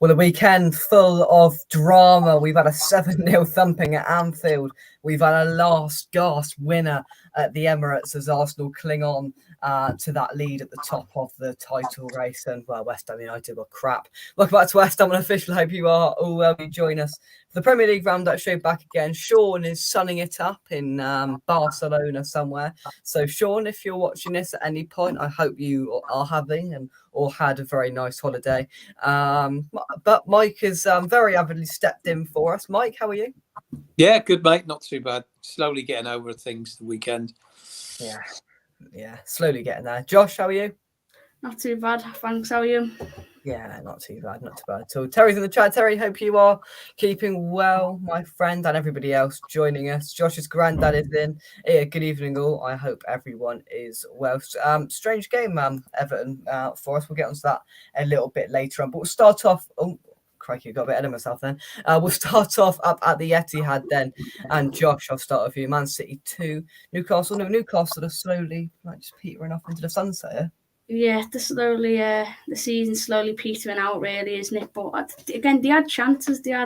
Well, a weekend full of drama. We've had a 7-0 thumping at Anfield. We've had a last gasp winner at the Emirates as Arsenal cling on to that lead at the top of the title race. And, well, West Ham United were crap. Welcome back to West Ham Unofficial. Hope you are all well. You join us for the Premier League Roundup show back again. Sean is sunning it up in Barcelona somewhere. So, Sean, if you're watching this at any point, I hope you are having or had a very nice holiday. But Mike has very avidly stepped in for us. Mike, how are you? Yeah, good, mate. Not too bad. Slowly getting over things the weekend. Yeah, slowly getting there. Josh, how are you? Not too bad, thanks. How are you? Yeah, not too bad at all. Terry's in the chat. Terry, hope you are keeping well, my friend, and everybody else joining us. Josh's granddad is in. Yeah, good evening, all. I hope everyone is well. Strange game, Everton, for us. We'll get onto that a little bit later on, but we'll start off. Oh, crikey, I got a bit ahead of myself then. We'll start off up at the Etihad then, and Josh, I'll start with you. Man City 2, Newcastle. No, Newcastle are slowly just petering off into the sunset here. Yeah, the season's slowly petering out, really, isn't it? But again, they had chances. They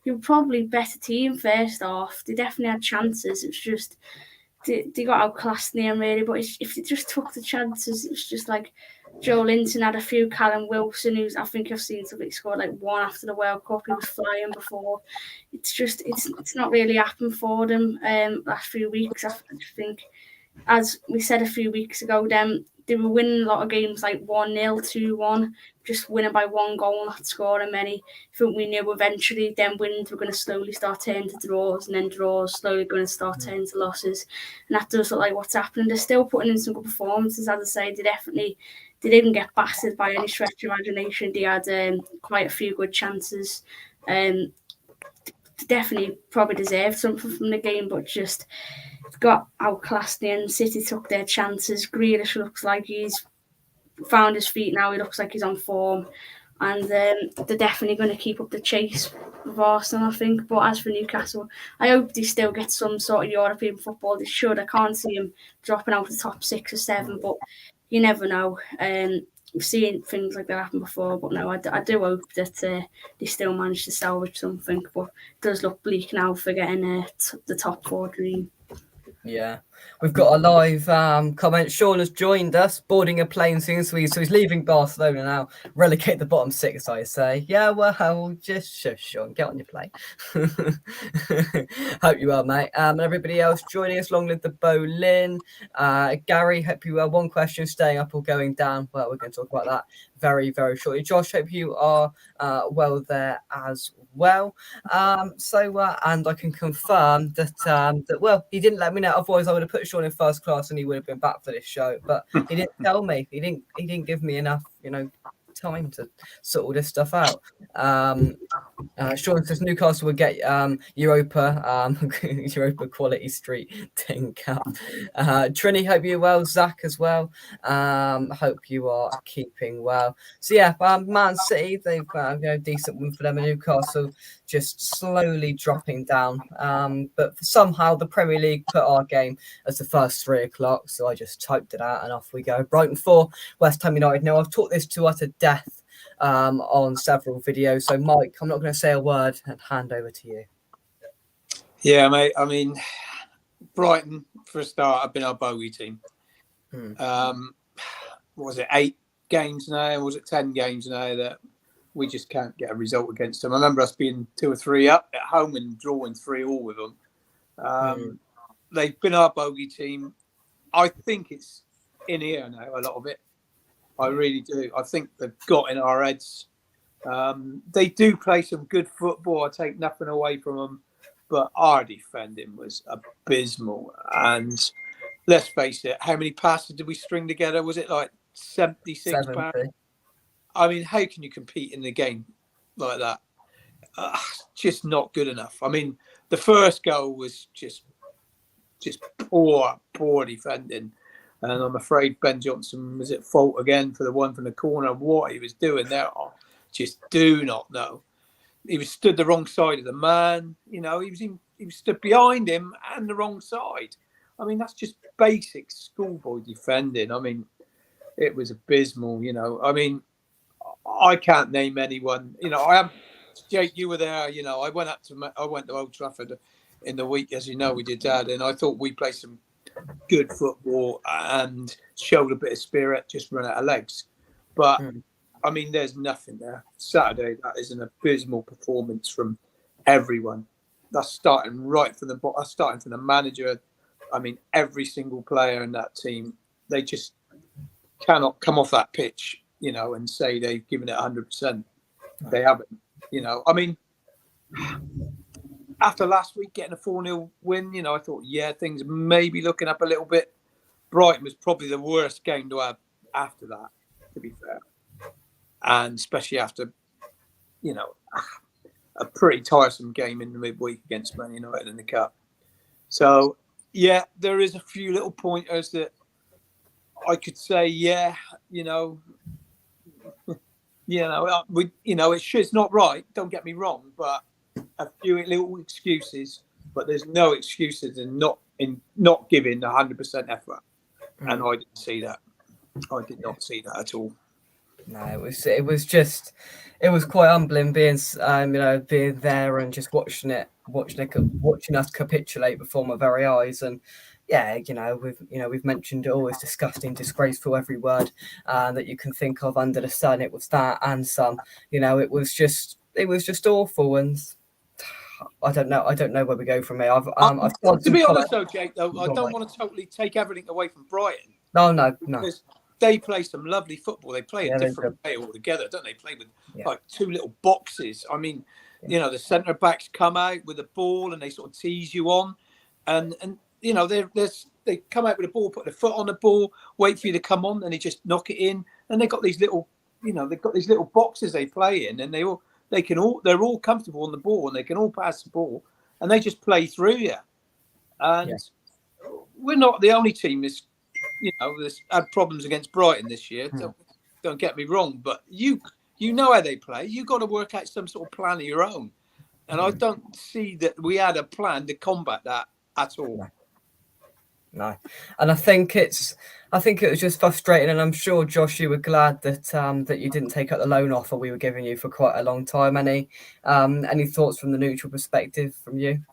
were probably better team first off. They definitely had chances. It was just they got outclassed in the end, really. But if they just took the chances, it was just like Joe Linton had a few. Callum Wilson, who's I think I've seen something scored like one after the World Cup. He was flying before. It's not really happened for them last few weeks. I think, as we said a few weeks ago, they were winning a lot of games like 1-0, 2-1, just winning by one goal, not scoring many. I think we knew eventually them wins were going to slowly start turning to draws, and then draws slowly going to start turning to losses. And that does look like what's happening. They're still putting in some good performances, as I say. They didn't get battered by any stretch of imagination. They had quite a few good chances. They definitely probably deserved something from the game, but just got outclassed in. City took their chances. Grealish looks like he's found his feet now. He looks like he's on form. And they're definitely going to keep up the chase with Arsenal, I think. But as for Newcastle, I hope they still get some sort of European football. They should. I can't see them dropping out of the top 6 or 7, but you never know. We've seen things like that happen before, but no, I do hope that they still manage to salvage something. But it does look bleak now for getting the top 4 dream. Yeah, we've got a live comment. Sean has joined us, boarding a plane soon, so he's leaving Barcelona now. Relegate the bottom 6, I say. Yeah, well, just shush, Sean. Get on your plane. Hope you are, mate. And everybody else joining us, long live the Bolin. Gary, hope you are. One question, staying up or going down? Well, we're going to talk about that very, very shortly. Josh, hope you are well there as well. And I can confirm that well, he didn't let me know. Otherwise, I would have put Sean in first class and he would have been back for this show. But he didn't tell me. He didn't give me enough, time to sort all this stuff out. Sean says Newcastle will get Europa quality street tin cup. Trini, hope you're well. Zach as well. Hope you are keeping well. So yeah, Man City, they've decent win for them, and Newcastle just slowly dropping down. But somehow the Premier League put our game as the first 3 o'clock, so I just typed it out and off we go. Brighton 4, West Ham United. Now I've taught this to utter death on several videos. So Mike, I'm not going to say a word and hand over to you. Yeah, mate. I mean, Brighton, for a start, have been our bogey team. What was it, 8 games now? Or was it 10 games now that we just can't get a result against them? I remember us being 2 or 3 up at home and drawing 3-3 with them. They've been our bogey team. I think it's in here now, a lot of it. I really do. I think they've got in our heads. They do play some good football. I take nothing away from them. But our defending was abysmal. And let's face it, how many passes did we string together? Was it like 76 passes? I mean, how can you compete in the game like that? Just not good enough. I mean, the first goal was just poor defending. And I'm afraid Ben Johnson was at fault again for the one from the corner. What he was doing there, I just do not know. He was stood the wrong side of the man. He was stood behind him and the wrong side. I mean, that's just basic schoolboy defending. I mean, it was abysmal. I mean, I can't name anyone. I am. Jake, you were there. I went to Old Trafford in the week, as you know, we did that, and I thought we played some good football and showed a bit of spirit. Just run out of legs, but I mean, there's nothing there. Saturday, that is an abysmal performance from everyone. That's starting right from the manager. I mean, every single player in that team, they just cannot come off that pitch, and say they've given it 100%. They haven't. I mean, after last week getting a 4-0 win, I thought, things may be looking up a little bit. Brighton was probably the worst game to have after that, to be fair. And especially after, a pretty tiresome game in the midweek against Man United in the Cup. So, there is a few little pointers that I could say, it's not right. Don't get me wrong, but a few little excuses. But there's no excuses in not giving 100% effort, and I didn't see that. I did not see that at all. No, it was quite humbling being being there and just watching us capitulate before my very eyes. And we've mentioned it all. It's disgusting, disgraceful, every word that you can think of under the sun. It was that and some. It was just awful. And I don't know where we go from here. To be honest, though, Jake, I don't want to totally take everything away from Brighton. No. Because they play some lovely football. They play a different way altogether, don't they? Play with like two little boxes. I mean, the centre backs come out with the ball and they sort of tease you on, and they come out with the ball, put their foot on the ball, wait for you to come on, and they just knock it in. And they've got these little, boxes they play in, and they're all comfortable on the ball, and they can all pass the ball, and they just play through you. And we're not the only team that's had problems against Brighton this year. Don't get me wrong, but you know how they play. You've got to work out some sort of plan of your own, and I don't see that we had a plan to combat that at all. No, and I think it was just frustrating, and I'm sure, Josh, you were glad that you didn't take up the loan offer we were giving you for quite a long time. Any thoughts from the neutral perspective from you?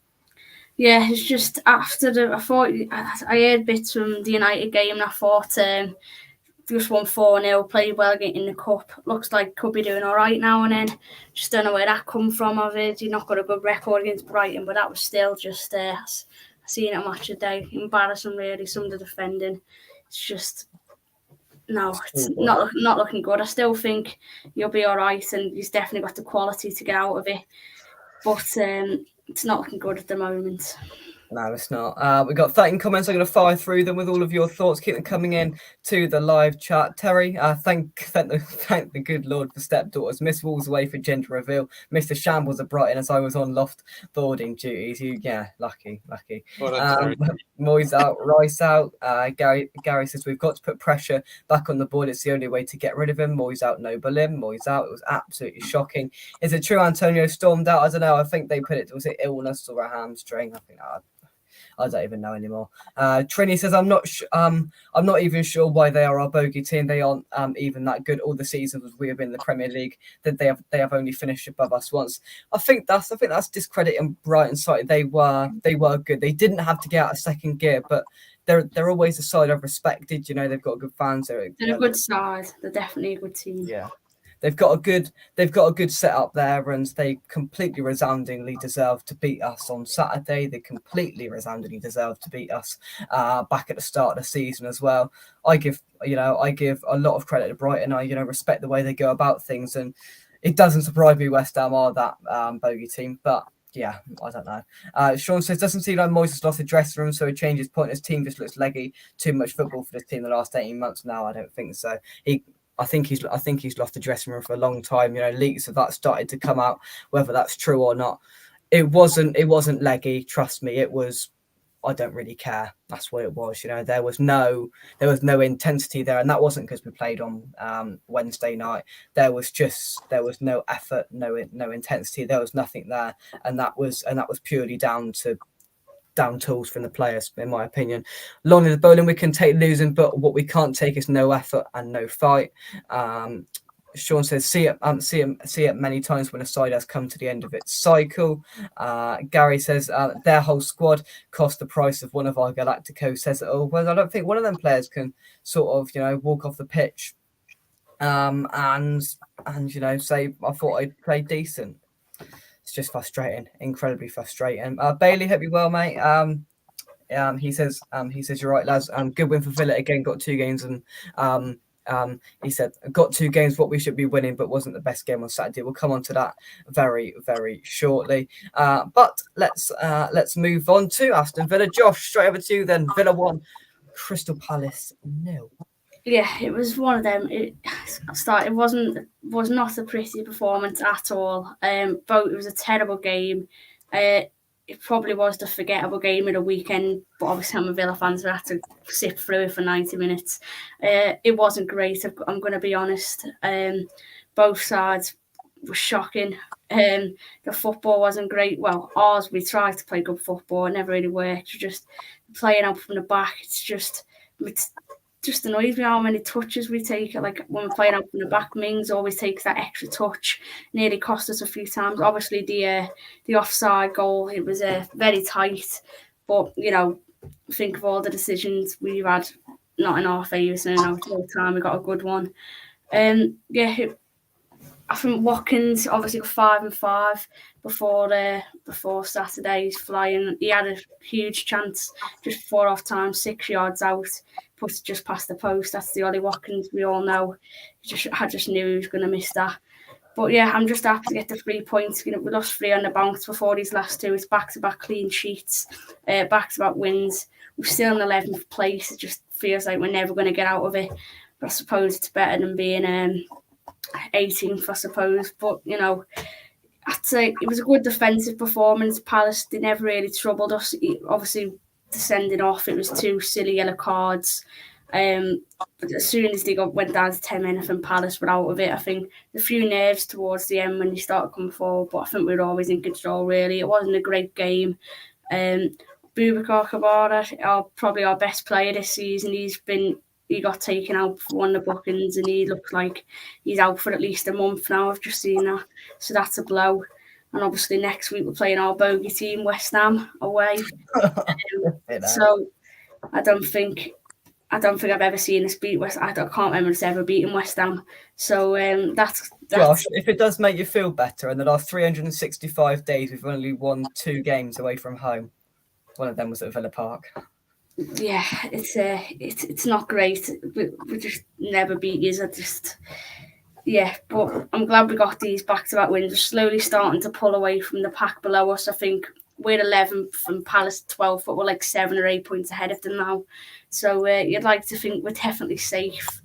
Yeah, it's just after I thought I heard bits from the United game, and I thought just won 4-0, played well in the cup. Looks like could be doing all right now and then. Just don't know where that come from. I've heard you've not got a good record against Brighton, but that was still just seeing it match a day. Embarrassing, really. Some of the defending. It's just it's not looking good. I still think you'll be all right, and he's definitely got the quality to get out of it. But it's not looking good at the moment. No, it's not. We've got 13 comments. I'm going to fire through them with all of your thoughts. Keep them coming in to the live chat. Terry, thank the good Lord for stepdaughters. Miss Walls away for gender reveal. Mr. Shambles at Brighton as I was on loft boarding duties. Lucky. Well, Moyes out, Rice out. Gary says we've got to put pressure back on the board. It's the only way to get rid of him. Moyes out, no Boleyn. Moyes out. It was absolutely shocking. Is it true Antonio stormed out? I don't know. I think they put it. Was it illness or a hamstring? I think I don't even know anymore. Trini says, I'm not even sure why they are our bogey team. They aren't even that good. All the seasons we have been in the Premier League, that they have only finished above us once. I think that's discrediting Brighton side. They were good. They didn't have to get out of second gear, but they're always a side I've respected. They've got good fans. They're a good side. They're definitely a good team. Yeah. They've got a good setup there, and they completely resoundingly deserve to beat us on Saturday. They completely resoundingly deserve to beat us back at the start of the season as well. I give a lot of credit to Brighton. I respect the way they go about things, and it doesn't surprise me West Ham are that bogey team, but. Yeah, I don't know. Sean says, doesn't seem like Moyes has lost the dressing room, so he changed his point. His team just looks leggy. Too much football for this team the last 18 months now. I don't think so. I think he's lost the dressing room for a long time. Leaks of that started to come out, whether that's true or not. It wasn't leggy. Trust me, it was. I don't really care. That's what it was. There was no intensity there, and that wasn't because we played on Wednesday night. There was no effort, no intensity. There was nothing there, and that was purely down tools from the players, in my opinion. Lonnie the bowling, we can take losing, but what we can't take is no effort and no fight. Sean says, see it many times when a side has come to the end of its cycle. Gary says, their whole squad cost the price of one of our Galacticos. Says it all. Well, I don't think one of them players can sort of, walk off the pitch and say, I thought I played decent. It's just frustrating, incredibly frustrating. Bailey, hope you well, mate. He says you're right, lads. Good win for Villa again. Got 2 games and he said got 2 games what we should be winning, but wasn't the best game on Saturday. We'll come on to that very, very shortly. But let's move on to Aston Villa. Josh, straight over to you then. Villa 1, Crystal Palace 0. Yeah, it was one of them. It was not a pretty performance at all. It was a terrible game. It probably was the forgettable game of the weekend, but obviously I'm a Villa fan, so I had to sit through it for 90 minutes. It wasn't great, I'm going to be honest. Both sides were shocking. The football wasn't great. Well, ours, we tried to play good football. It never really worked. Just playing out from the back, it's just annoys me how many touches we take. Like when we're playing out from the back, Mings always takes that extra touch. Nearly cost us a few times. Obviously, the offside goal, it was very tight. But, think of all the decisions we've had not in our favour. So, all the time we got a good one. I think Watkins obviously got 5 and 5 before Saturday. He's flying. He had a huge chance just before half time, 6 yards out, put it just past the post. That's the Ollie Watkins we all know. I just knew he was going to miss that. But yeah, I'm just happy to get the 3 points. We lost 3 on the bounce before these last 2. It's back-to-back clean sheets, back-to-back wins. We're still in 11th place. It just feels like we're never going to get out of it. But I suppose it's better than being 18th, I suppose. But, I'd say it was a good defensive performance. Palace, they never really troubled us. Obviously, descending off, it was 2 silly yellow cards. But as soon as they went down to 10 minutes and Palace were out of it, I think a few nerves towards the end when they started coming forward, but I think we were always in control, really. It wasn't a great game. Boubacar Kamara, probably our best player this season. He got taken out for one of the bookings and he looks like he's out for at least a month now. I've just seen that. So that's a blow. And obviously next week we're playing our bogey team, West Ham, away. So I don't think I've ever seen us beat West Ham. I can't remember us ever beating West Ham. So that's Josh, if it does make you feel better, in the last 365 days we've only won 2 games away from home. One of them was at Villa Park. Yeah, it's not great. We just never beat you. But I'm glad we got these back-to-back wins. We're slowly starting to pull away from the pack below us. I think we're 11th from Palace 12th, but we're like 7 or 8 points ahead of them now. So you'd like to think we're definitely safe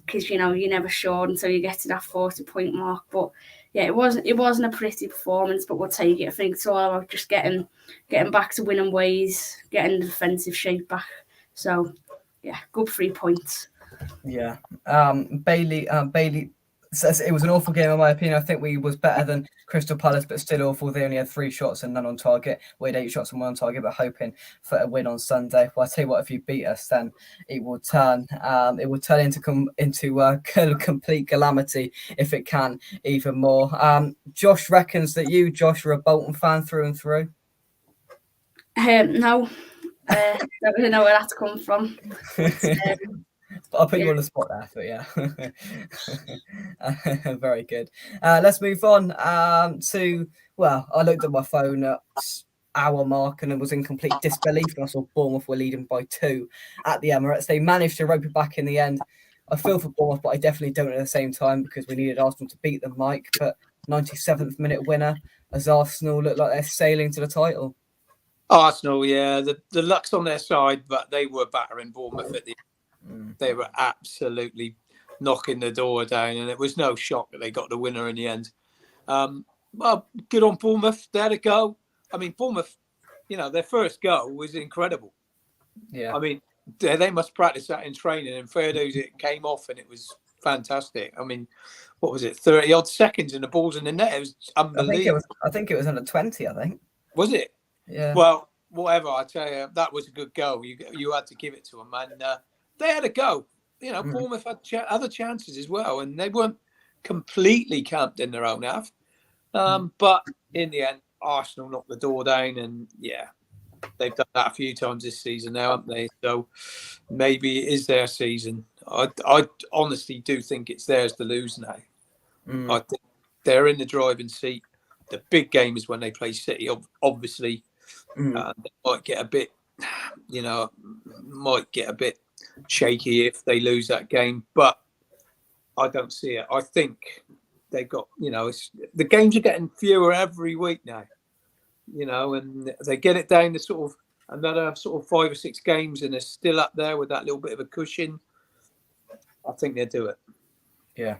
because, you're never sure until you get to that 40-point mark. But yeah, it wasn't a pretty performance, but we'll take it. I think it's all about just getting back to winning ways, getting the defensive shape back. So yeah, good 3 points. Yeah. Bailey says it was an awful game in my opinion. I think we was better than Crystal Palace, but still awful. They only had 3 shots and none on target. We had 8 shots and 1 on target, but hoping for a win on Sunday. Well, I tell you what, if you beat us, then it will turn into complete calamity if it can even more. Josh reckons that you, Josh, are a Bolton fan through and through. No, don't really know where that's come from. I'll put you on the spot there, but yeah. Very good. Let's move on I looked at my phone at hour mark and was in complete disbelief when I saw Bournemouth were leading by 2 at the Emirates. They managed to rope it back in the end. I feel for Bournemouth, but I definitely don't at the same time because we needed Arsenal to beat them, Mike. But 97th minute winner as Arsenal look like they're sailing to the title. Arsenal, yeah. The luck's on their side, but they were battering Bournemouth at the end. They were absolutely knocking the door down, and it was no shock that they got the winner in the end. Well, good on Bournemouth. They had a go. I mean, Bournemouth, their first goal was incredible. Yeah. I mean, they must practice that in training, and Ferdo's it came off, and it was fantastic. I mean, what was it, 30-odd seconds, and the ball's in the net. It was unbelievable. I think it was under 20, I think. Was it? Yeah. Well, whatever, I tell you, that was a good goal. You had to give it to them, and they had a go. Bournemouth had other chances as well, and they weren't completely camped in their own half. But in the end, Arsenal knocked the door down, and they've done that a few times this season now, haven't they? So maybe it is their season. I honestly do think it's theirs to lose now. I think they're in the driving seat. The big game is when they play City, obviously. They might get a bit, shaky if they lose that game, but I don't see it. I think they've got, the games are getting fewer every week now, and they get it down to sort of another sort of 5 or 6 games and they're still up there with that little bit of a cushion. I think they'll do it. Yeah.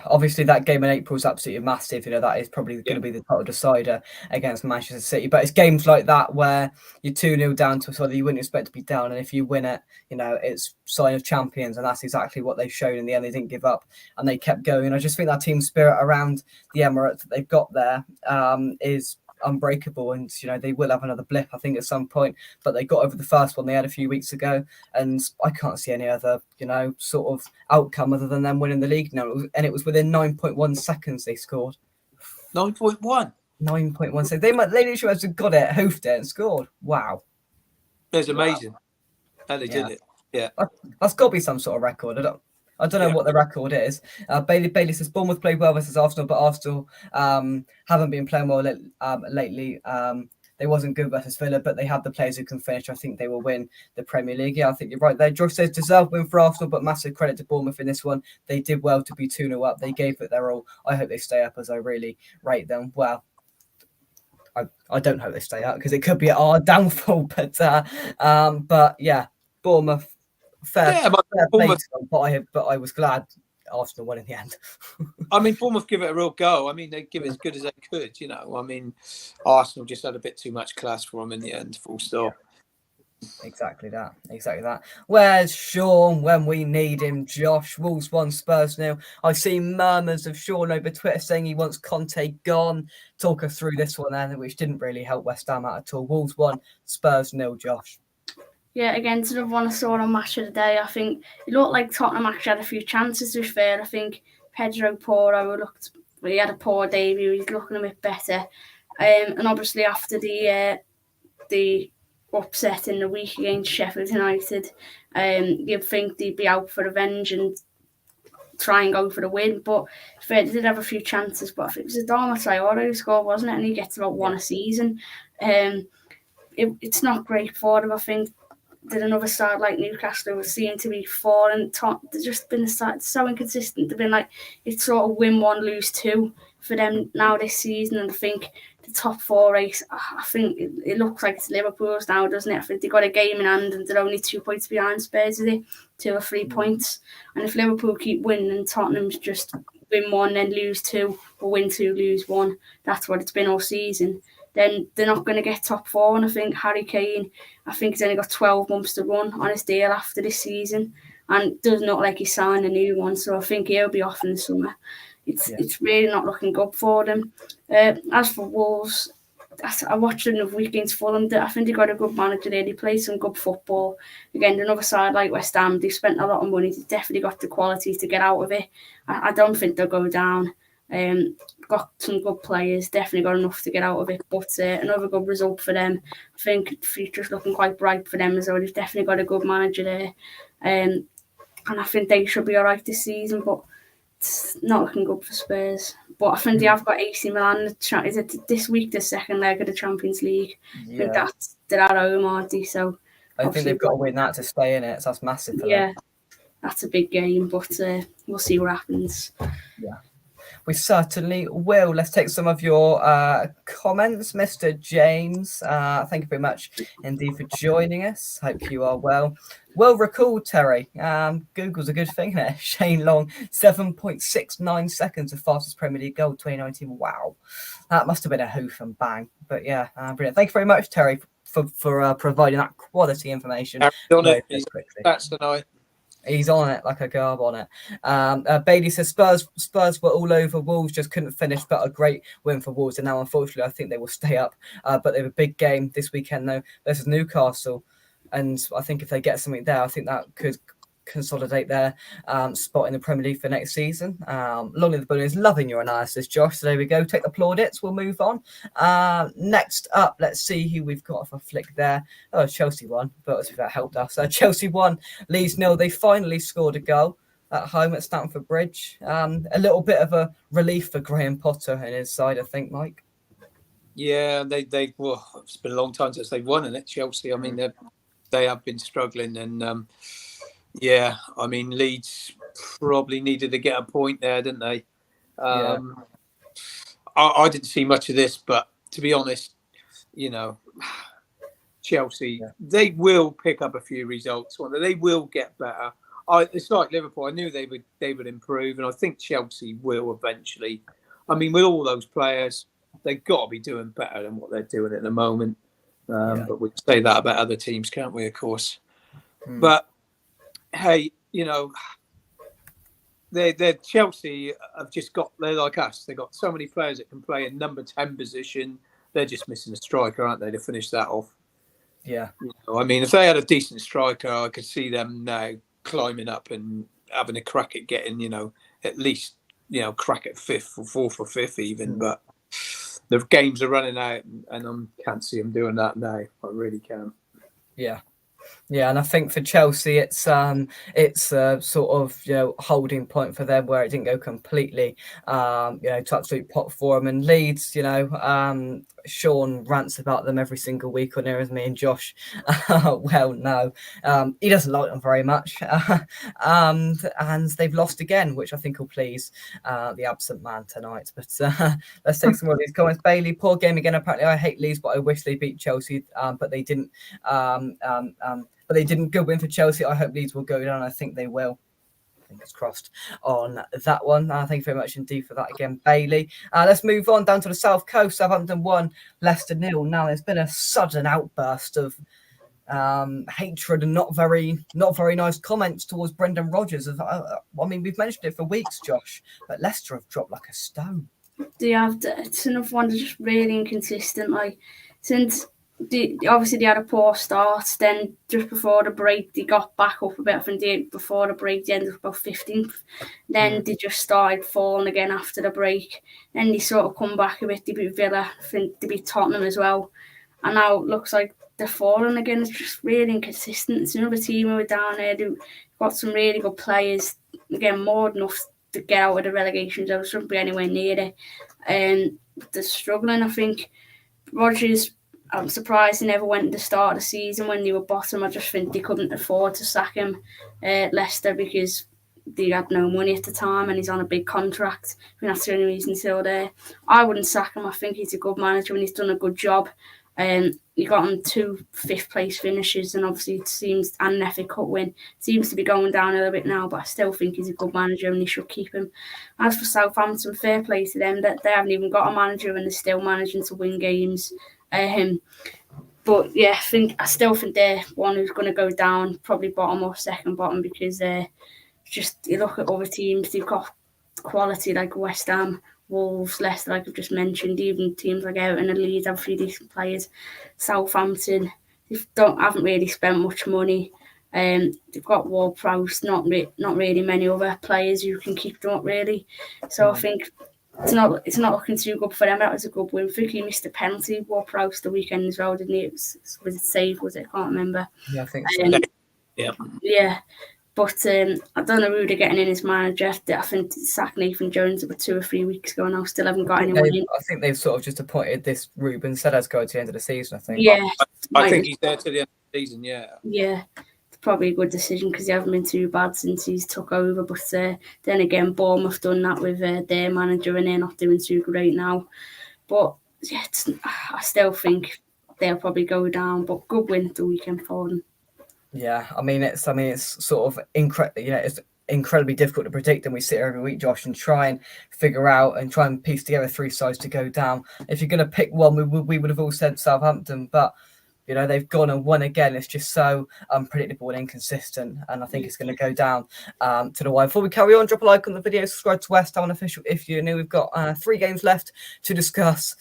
Obviously, that game in April is absolutely massive. That is probably going to be the title decider against Manchester City. But it's games like that where you're 2-0 down to something you wouldn't expect to be down, and if you win it, it's sign of champions, and that's exactly what they've shown in the end. They didn't give up, and they kept going. I just think that team spirit around the Emirates that they've got there is unbreakable, and they will have another blip, I think, at some point, but they got over the first one they had a few weeks ago, and I can't see any other sort of outcome other than them winning the league now. And it was within 9.1 seconds they scored. 9.1 seconds. They literally have got it, hoofed it, and scored. Wow, that's amazing. How they did it. That's got to be some sort of record. I don't know what the record is. Bailey says Bournemouth played well versus Arsenal, but Arsenal haven't been playing well lately. They wasn't good versus Villa, but they have the players who can finish. I think they will win the Premier League. Yeah, I think you're right there. Josh says deserved win for Arsenal, but massive credit to Bournemouth in this one. They did well to be 2-0 up. They gave it their all. I hope they stay up, as I really rate them. Well, I don't hope they stay up because it could be our downfall. But yeah, Bournemouth. Fair Bournemouth. But I was glad Arsenal won in the end. I mean, Bournemouth give it a real go. I mean, they give it as good as they could. I mean, Arsenal just had a bit too much class for them in the end. Full stop. Exactly that. Where's Sean when we need him, Josh? Wolves 1, Spurs 0. I've seen murmurs of Sean over Twitter saying he wants Conte gone. Talk us through this one then, which didn't really help West Ham out at all. Wolves 1, Spurs 0, Josh. Yeah, again, sort of one I saw on Match of the Day. I think it looked like Tottenham actually had a few chances, to be fair. I think Pedro Porro he had a poor debut. He's looking a bit better. And obviously after the upset in the week against Sheffield United, you'd think they'd be out for revenge and try and go for the win. But they did have a few chances. But I think it was Adama Traore who scored, wasn't it? And he gets about one a season. It's not great for them, I think. Did another side like Newcastle who seem to be falling. They've just been so inconsistent. They've been like, it's sort of win 1, lose 2 for them now this season. And I think the top 4 race, I think it looks like it's Liverpool's now, doesn't it? I think they've got a game in hand and they're only 2 points behind Spurs, is it? 2 or 3 points. And if Liverpool keep winning and Tottenham's just win 1, then lose 2, or win 2, lose 1, that's what it's been all season, then they're not going to get top 4. And I think Harry Kane, he's only got 12 months to run on his deal after this season, and it doesn't look like he's signed a new one. So I think he'll be off in the summer. It's really not looking good for them. As for Wolves, I watched them the week against Fulham. I think they got a good manager there. They play some good football. Again, another side like West Ham, they've spent a lot of money. They've definitely got the quality to get out of it. I don't think they'll go down. Got some good players, definitely got enough to get out of it, but another good result for them. I think the future's looking quite bright for them as well. They've definitely got a good manager there, and I think they should be alright this season, but it's not looking good for Spurs. But I think they have got AC Milan. Is it this week, the second leg of the Champions League? I think they're at home, aren't they? So I think they've got to win that to stay in it, so that's massive for them. Yeah, that's a big game, but we'll see what happens. Yeah. We certainly will. Let's take some of your comments. Mr. James, thank you very much indeed for joining us. Hope you are well. Well recalled, Terry. Google's a good thing there. Shane Long, 7.69 seconds of fastest Premier League goal 2019. Wow. That must have been a hoof and bang. But yeah, brilliant. Thank you very much, Terry, for providing that quality information. That's the night. He's on it like a garb on it. Bailey says Spurs were all over Wolves, just couldn't finish, but a great win for Wolves. And now, unfortunately, I think they will stay up. But they have a big game this weekend, though, versus Newcastle. And I think if they get something there, I think that could consolidate their spot in the Premier League for next season. Long Live the Bowling is loving your analysis, Josh. So there we go. Take the plaudits. We'll move on. Next up, let's see who we've got for a flick there. Oh, Chelsea won, but that helped us. Chelsea won, Leeds 0. They finally scored a goal at home at Stamford Bridge. A little bit of a relief for Graham Potter and his side, I think, Mike. Yeah, they well, it's been a long time since they've won, and Chelsea. I mean, they have been struggling, and yeah, I mean, Leeds probably needed to get a point there, didn't they? I didn't see much of this, but to be honest, Chelsea, they will pick up a few results. They will get better. It's like Liverpool. I knew they would improve, and I think Chelsea will eventually. I mean, with all those players, they've got to be doing better than what they're doing at the moment. But we say that about other teams, can't we? Of course. But hey, they're Chelsea have just got. They're like us. They've got so many players that can play in number 10 position. They're just missing a striker, aren't they, to finish that off? Yeah. I mean, if they had a decent striker, I could see them now climbing up and having a crack at getting, at least, crack at 5th or 4th or 5th even. But the games are running out, and I can't see them doing that now. I really can't. Yeah. Yeah, and I think for Chelsea, it's a sort of holding point for them where it didn't go completely to absolute pot for them. And Leeds, Sean rants about them every single week on here, as me and Josh. Well, no, he doesn't like them very much, and they've lost again, which I think will please the absent man tonight. But let's take some more of these comments. Bailey, poor game again. Apparently, I hate Leeds, but I wish they beat Chelsea, but they didn't. But they didn't. Good win for Chelsea. I hope Leeds will go down. I think they will. Fingers crossed on that one. Thank you very much indeed for that again, Bailey. Let's move on down to the South Coast. Southampton 1, Leicester 0. Now there's been a sudden outburst of hatred and not very nice comments towards Brendan Rodgers. I mean, we've mentioned it for weeks, Josh, but Leicester have dropped like a stone. It's another one that's just really inconsistent. Like, since obviously they had a poor start, then just before the break they got back up a bit. I think before the break they ended up about 15th. Then they just started falling again after the break. Then they sort of come back a bit. They beat Villa, I think they beat Tottenham as well. And now it looks like they're falling again. It's just really inconsistent. It's another team who are down there who got some really good players. Again, more than enough to get out of the relegation zone. Shouldn't be anywhere near it. And they're struggling, I think. Rodgers, I'm surprised he never went at the start of the season when they were bottom. I just think they couldn't afford to sack him, Leicester, because they had no money at the time and he's on a big contract. I think that's the only reason he's still there. I wouldn't sack him. I think he's a good manager and he's done a good job. He got him 2 5th-place finishes and obviously it seems, and an FA Cup win. Seems to be going down a little bit now, but I still think he's a good manager and they should keep him. As for Southampton, fair play to them. That they haven't even got a manager and they're still managing to win games. But yeah, I still think they're one who's going to go down, probably bottom or second bottom, because just you look at other teams, they've got quality like West Ham, Wolves, Leicester, like I've just mentioned. Even teams like Everton and Leeds have 3 decent players. Southampton, haven't really spent much money. They've got Ward-Prowse, not really many other players who can keep them up really. So I think it's not looking too good for them. That was a good win. I think he missed a penalty, Ward-Prowse, the weekend as well, didn't he? Was it saved? Was it? I can't remember. Yeah, I think so. Yeah. But I don't know who they're getting in as manager. I think sacked Nathan Jones about 2 or 3 weeks ago now. Still haven't got anyone in. I think they've sort of just appointed this Ruben Sedas guy to the end of the season, I think. Yeah. I think he's there to the end of the season, yeah. Yeah. It's probably a good decision because they haven't been too bad since he's took over. But then again, Bournemouth done that with their manager and they're not doing too great now. But yeah, I still think they'll probably go down. But good win the weekend for them. Yeah, it's sort of incredible. It's incredibly difficult to predict, and we sit here every week, Josh, and try and figure out and try and piece together 3 sides to go down. If you're going to pick one, we would have all said Southampton, but they've gone and won again. It's just so unpredictable and inconsistent, and I think it's going to go down to the wire. Before we carry on, drop a like on the video, subscribe to West Ham Official if you're new. We've got 3 games left to discuss.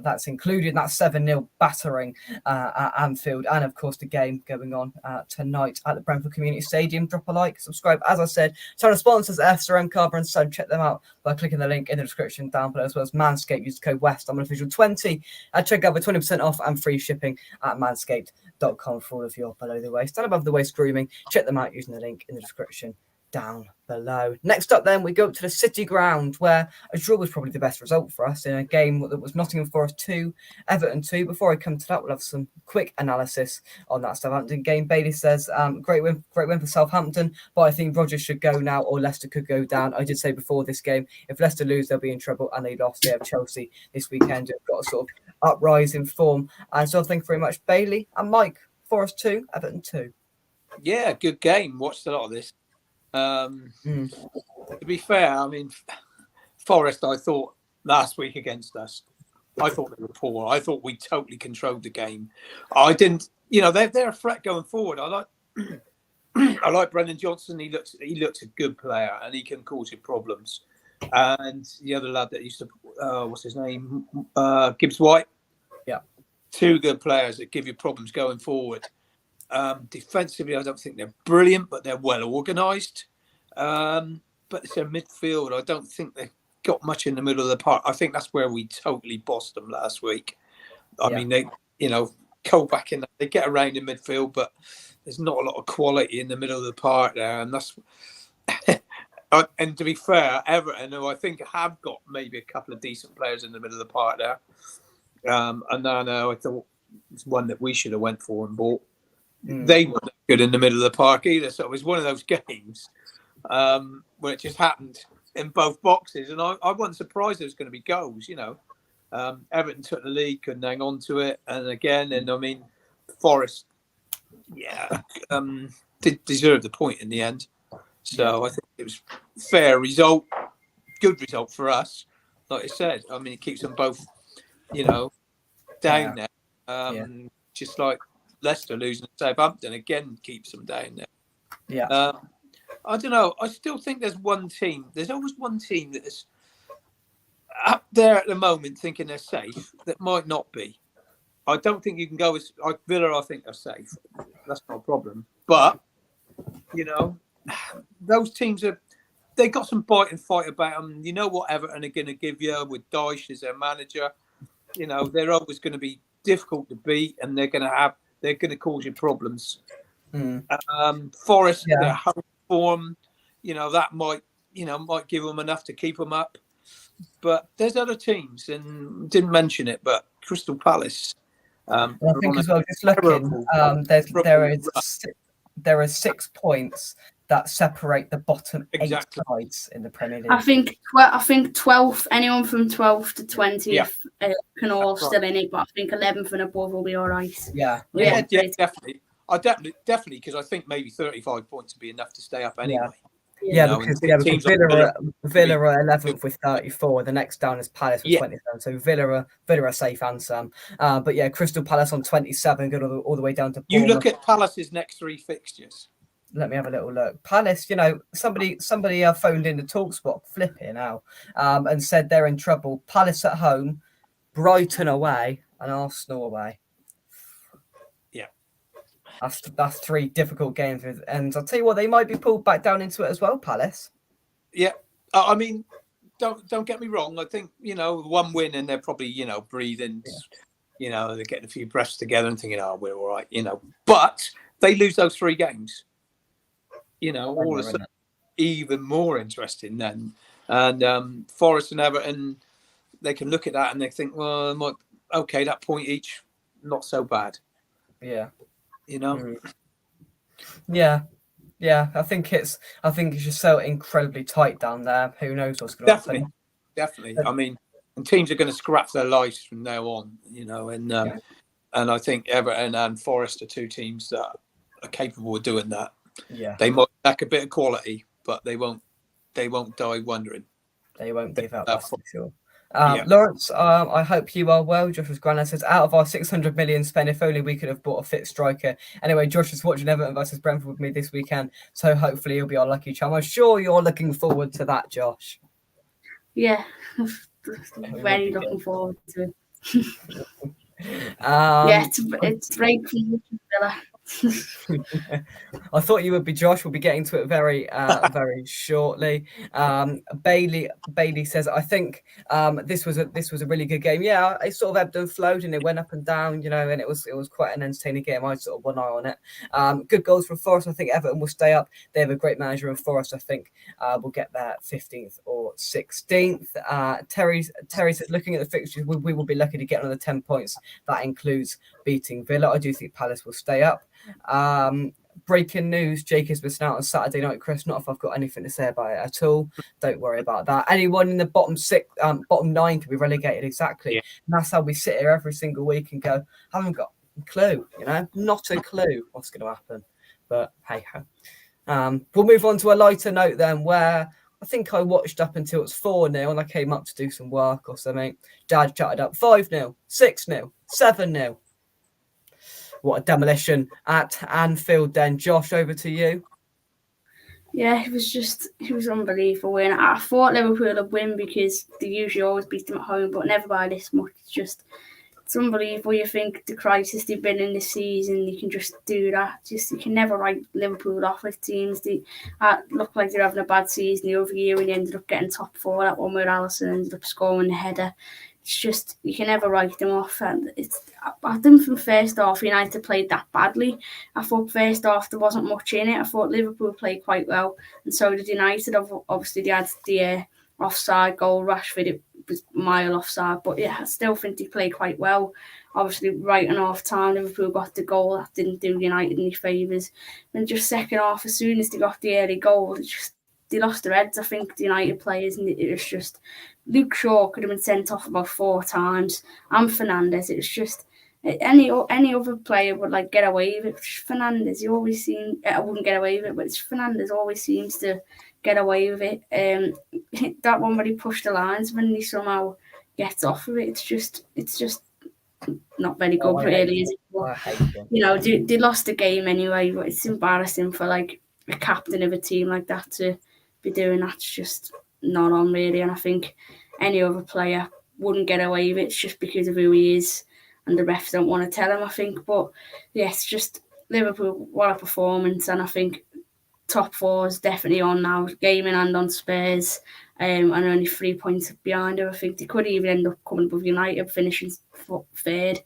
That's included that 7-0 battering at Anfield, and of course the game going on tonight at the Brentford Community Stadium. Drop a like, subscribe. As I said, ton of sponsors, SRM, Carver and Son. Check them out by clicking the link in the description down below, as well as Manscaped. Use the code West on official 20 and check out for 20% off and free shipping at manscaped.com for all of your below the waist and above the waist grooming. Check them out using the link in the description down below. Next up then, we go to the City Ground, where a draw was probably the best result for us in a game that was Nottingham Forest 2, Everton 2. Before I come to that, we'll have some quick analysis on that Southampton game. Bailey says, great win for Southampton, but I think Rodgers should go now or Leicester could go down. I did say before this game, if Leicester lose, they'll be in trouble, and they lost. They have Chelsea this weekend, who've got a sort of uprise in form. And so thank you very much, Bailey and Mike. Forest 2, Everton 2. Yeah, good game. Watched a lot of this. To be fair, I mean, Forest, I thought last week against us, I thought they were poor. I thought we totally controlled the game. I didn't, they're a threat going forward. I like Brendan Johnson. He looks a good player and he can cause you problems. And the other lad that used to, what's his name? Gibbs White. Yeah. 2 good players that give you problems going forward. Defensively, I don't think they're brilliant, but they're well organised. But it's a midfield. I don't think they've got much in the middle of the park. I think that's where we totally bossed them last week. I mean, they, go back in. They get around in midfield, but there's not a lot of quality in the middle of the park there. And that's. And to be fair, Everton, who I think have got maybe a couple of decent players in the middle of the park there. And I thought it's one that we should have went for and bought. They weren't good in the middle of the park either. So it was one of those games where it just happened in both boxes. And I wasn't surprised there was going to be goals, Everton took the lead, couldn't hang on to it. And again, Forest, did deserve the point in the end. So I think it was a fair result, good result for us. Like I said, I mean, it keeps them both, down there. Just like Leicester losing to Southampton again keeps them down there. Yeah. I don't know. I still think there's one team. There's always one team that is up there at the moment thinking they're safe that might not be. I don't think you can go as Villa. I think are safe. That's not a problem. But those teams they got some bite and fight about them. You know what Everton are going to give you with Dyche as their manager. They're always going to be difficult to beat, and they're going to cause you problems. Forest, their home form, that might give them enough to keep them up. But there's other teams, and didn't mention it, but Crystal Palace. I think as well, just looking, there are 6 points that separate the bottom 8 sides in the Premier League. I think 12th, anyone from 12th to 20th can all still in it, but I think 11th and above will be all right. Yeah, definitely. Definitely, because I think maybe 35 points would be enough to stay up anyway. Because Villa are 11th with 34. The next down is Palace with 27. So Villa are safe and some. But Crystal Palace on 27, good all the way down to Bournemouth. You look at Palace's next 3 fixtures. Let me have a little look. Palace, somebody phoned in the TalkSpot flipping now and said they're in trouble. Palace at home, Brighton away, and Arsenal away. Yeah, that's 3 difficult games, and I'll tell you what, they might be pulled back down into it as well. Palace. Yeah, I mean, don't get me wrong. I think one win and they're probably breathing. They're getting a few breaths together and thinking, oh, we're all right. But they lose those 3 games. All of a sudden, even more interesting then. And Forest and Everton, they can look at that and they think, well, that point each, not so bad. Yeah. Yeah. I think it's just so incredibly tight down there. Who knows what's going to happen? Definitely. I mean, and teams are going to scrap their lives from now on. And I think Everton and Forest are 2 teams that are capable of doing that. Yeah, they might lack a bit of quality, but they won't die wondering. They won't give up, that's for sure. Lawrence, I hope you are well. Joshua's granddad says, out of our 600 million spend, if only we could have bought a fit striker. Anyway, Josh is watching Everton versus Brentford with me this weekend, so hopefully he'll be our lucky charm. I'm sure you're looking forward to that, Josh. Yeah, very looking forward to it. Yeah, it's break from Villa. I thought you would be Josh. We'll be getting to it very, very shortly. Bailey says, I think this was a really good game. Yeah, it sort of ebbed and flowed, and it went up and down, you know, and it was quite an entertaining game. I sort of one eye on it. Good goals from Forest. I think Everton will stay up. They have a great manager in Forest. I think we'll get there 15th or 16th. Terry says, looking at the fixtures, we will be lucky to get another 10 points. That includes beating Villa. I do think Palace will stay up. Breaking news, Jake has been out on Saturday night. Chris, not if I've got anything to say about it at all. Don't worry about that. Anyone in the bottom 9 can be relegated, exactly. Yeah. And that's how we sit here every single week and go, haven't got a clue, you know, not a clue what's going to happen. But hey ho. We'll move on to a lighter note then, where I think I watched up until it's 4-0 and I came up to do some work or something. Dad chatted up 5-0, 6-0, 7-0. What a demolition at Anfield then. Josh, over to you. Yeah, it was unbelievable win. I thought Liverpool would win because they usually always beat them at home, but never by this much. It's unbelievable. You think the crisis they've been in this season, you can just do that. You can never write Liverpool off with teams. They look like they're having a bad season the other year when you ended up getting top 4. That one where Alisson ended up scoring the header. It's just, you can never write them off. And I think from first half, United played that badly. I thought first half there wasn't much in it. I thought Liverpool played quite well, and so did United. Obviously, they had the offside goal. Rashford, it was mile offside, but yeah, I still think they played quite well. Obviously, right in half time, Liverpool got the goal. That didn't do United any favours. And just second half, as soon as they got the early goal, they lost their heads, I think, the United players, and it was just, Luke Shaw could have been sent off about 4 times, and Fernandes. It was just, any other player would like get away with it. Fernandes, he always seems, I wouldn't get away with it, but Fernandes always seems to get away with it. That one where he pushed the lines, when he somehow gets off of it, it's just not very good, really, is it? But, I hate it. you know, they lost the game anyway, but it's embarrassing for like a captain of a team like that to be doing that. It's just not on, really, and I think any other player wouldn't get away with it. It's just because of who he is, and the refs don't want to tell him, I think. But yeah, it's just Liverpool, what a performance, and I think top 4 is definitely on now, game in hand on Spurs, and only 3 points behind her. I think they could even end up coming above United, finishing 3rd.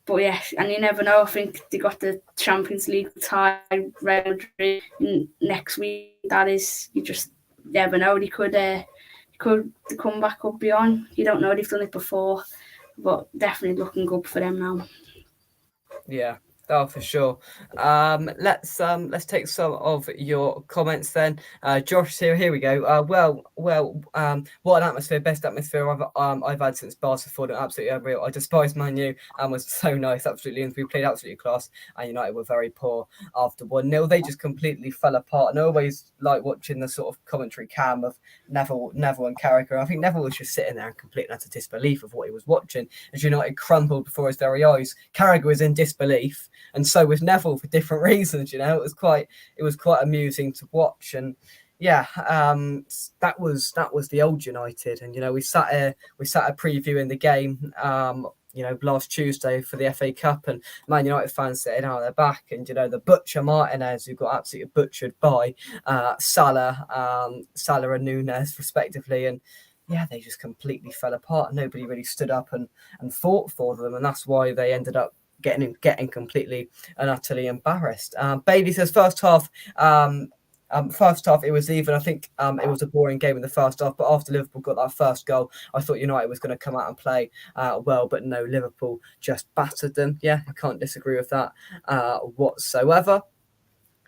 But yeah, and you never know. I think they got the Champions League tie Real Madrid next week. That is, you just never know. They could come back up beyond. You don't know, they've done it before, but definitely looking good for them now. Yeah. Oh, for sure. Let's take some of your comments then. Josh, here we go. What an atmosphere! Best atmosphere I've had since Barcelona. Absolutely unreal. I despise Man U and was so nice. Absolutely, and we played absolutely class. And United were very poor after 1-0. They just completely fell apart. And I always like watching the sort of commentary cam of Neville and Carragher. I think Neville was just sitting there in complete and utter disbelief of what he was watching as United crumbled before his very eyes. Carragher was in disbelief, and so was Neville for different reasons. You know, it was quite amusing to watch. And yeah, that was the old United. And you know, we sat previewing the game last Tuesday for the FA Cup, and Man United fans saying, "Oh, they're back." And you know, the butcher Martinez, who got absolutely butchered by Salah and Nunes respectively, and yeah, they just completely fell apart. Nobody really stood up and fought for them, and that's why they ended up getting completely and utterly embarrassed. Bailey says first half it was even. I think it was a boring game in the first half, but after Liverpool got that first goal, I thought United was going to come out and play well, but no, Liverpool just battered them. Yeah, I can't disagree with that whatsoever.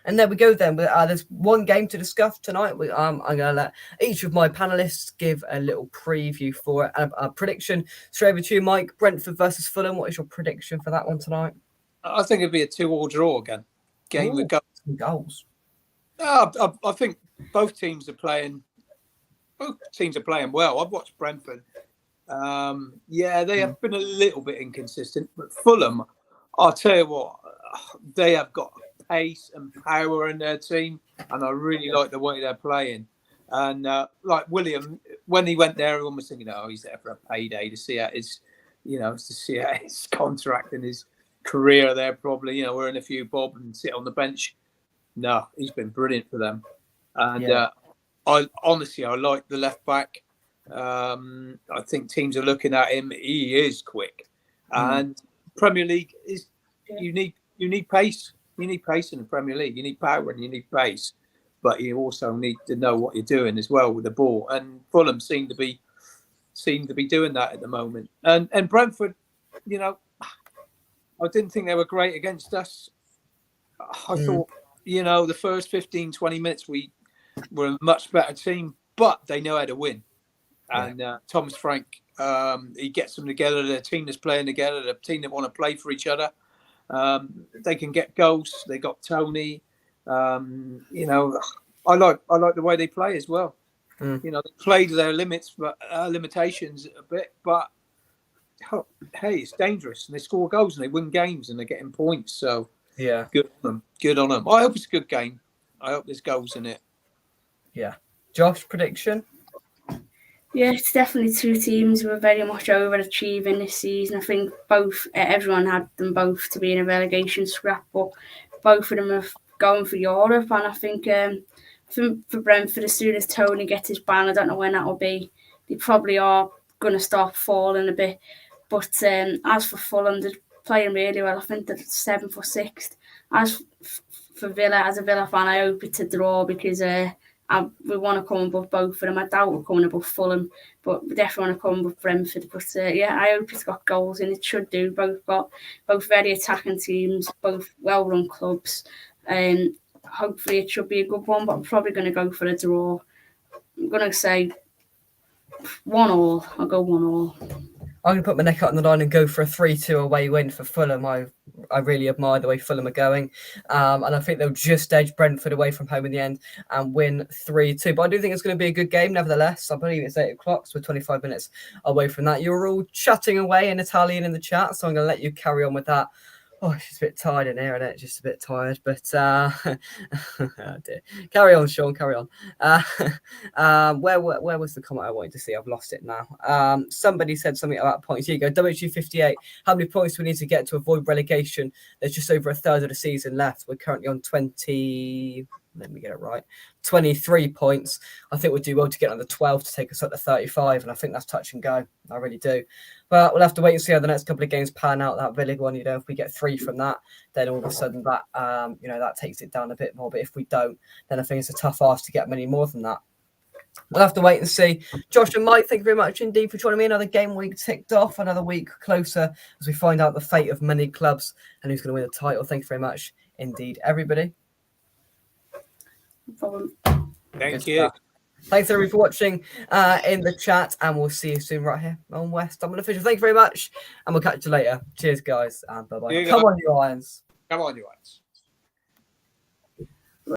And there we go then. There's one game to discuss tonight. I'm going to let each of my panellists give a little preview for it. A prediction. Straight over to you, Mike. Brentford versus Fulham. What is your prediction for that one tonight? I think it'd be a 2-2 draw again. Game with goals. I think both teams are playing well. I've watched Brentford. They have been a little bit inconsistent. But Fulham, I'll tell you what, they have got pace and power in their team, and I really like the way they're playing. And like William, when he went there, everyone was thinking, "Oh, he's there for a payday to see out his, to see out his contract and his career there. Probably, wearing a few bob and sit on the bench." No, he's been brilliant for them. And I like the left back. I think teams are looking at him. He is quick, and Premier League is you need pace. You need pace in the Premier League. You need power and you need pace, but you also need to know what you're doing as well with the ball. And Fulham seem to be doing that at the moment. And Brentford, I didn't think they were great against us. I thought, the first 15, 20 minutes we were a much better team, but they know how to win. And Thomas Frank, he gets them together, the team that's playing together, the team that want to play for each other. They can get goals. They got Tony. I like the way they play as well. They play to their limitations a bit, but hey, it's dangerous, and they score goals and they win games and they're getting points. So good on them. I hope it's a good game. I hope there's goals in it. Yeah, Josh, prediction? Yeah, it's definitely two teams who are very much overachieving this season. I think everyone had them both to be in a relegation scrap, but both of them are going for Europe. And I think for Brentford, as soon as Tony gets his ban, I don't know when that will be, they probably are going to start falling a bit. But as for Fulham, they're playing really well. I think they're 7th or 6th. As for Villa, as a Villa fan, I hope it's a draw because we want to come above both of them. I doubt we're coming above Fulham, but we definitely want to come above Brentford. But I hope it's got goals, and it should do. Both very attacking teams, both well-run clubs. Hopefully it should be a good one, but I'm probably going to go for a draw. I'm going to say 1-1. I'll go 1-1. I'm going to put my neck out on the line and go for a 3-2 away win for Fulham. I really admire the way Fulham are going. And I think they'll just edge Brentford away from home in the end and win 3-2. But I do think it's going to be a good game, nevertheless. I believe it's 8 o'clock, so we're 25 minutes away from that. You're all chatting away in Italian in the chat, so I'm going to let you carry on with that. Oh, it's just a bit tired in here, isn't it? Just a bit tired, but oh dear. Carry on, Sean. Carry on. Where was the comment I wanted to see? I've lost it now. Somebody said something about points. Here you go. WG58. How many points do we need to get to avoid relegation? There's just over a third of the season left. We're currently on 20. Let me get it right. 23 points. I think we'll do well to get under 12 to take us up to 35, and I think that's touch and go. I really do. But we'll have to wait and see how the next couple of games pan out. That Villa one, if we get 3 from that, then all of a sudden that that takes it down a bit more. But if we don't, then I think it's a tough ask to get many more than that. We'll have to wait and see. Josh and Mike, thank you very much indeed for joining me. Another game week ticked off, another week closer as we find out the fate of many clubs and who's going to win the title. Thank you very much indeed, everybody. No problem. Thank you. Thanks everybody for watching in the chat, and we'll see you soon right here on West Ham Official. Thank you very much, and we'll catch you later. Cheers, guys, and bye-bye. Come on, you Irons. Come on, you Irons.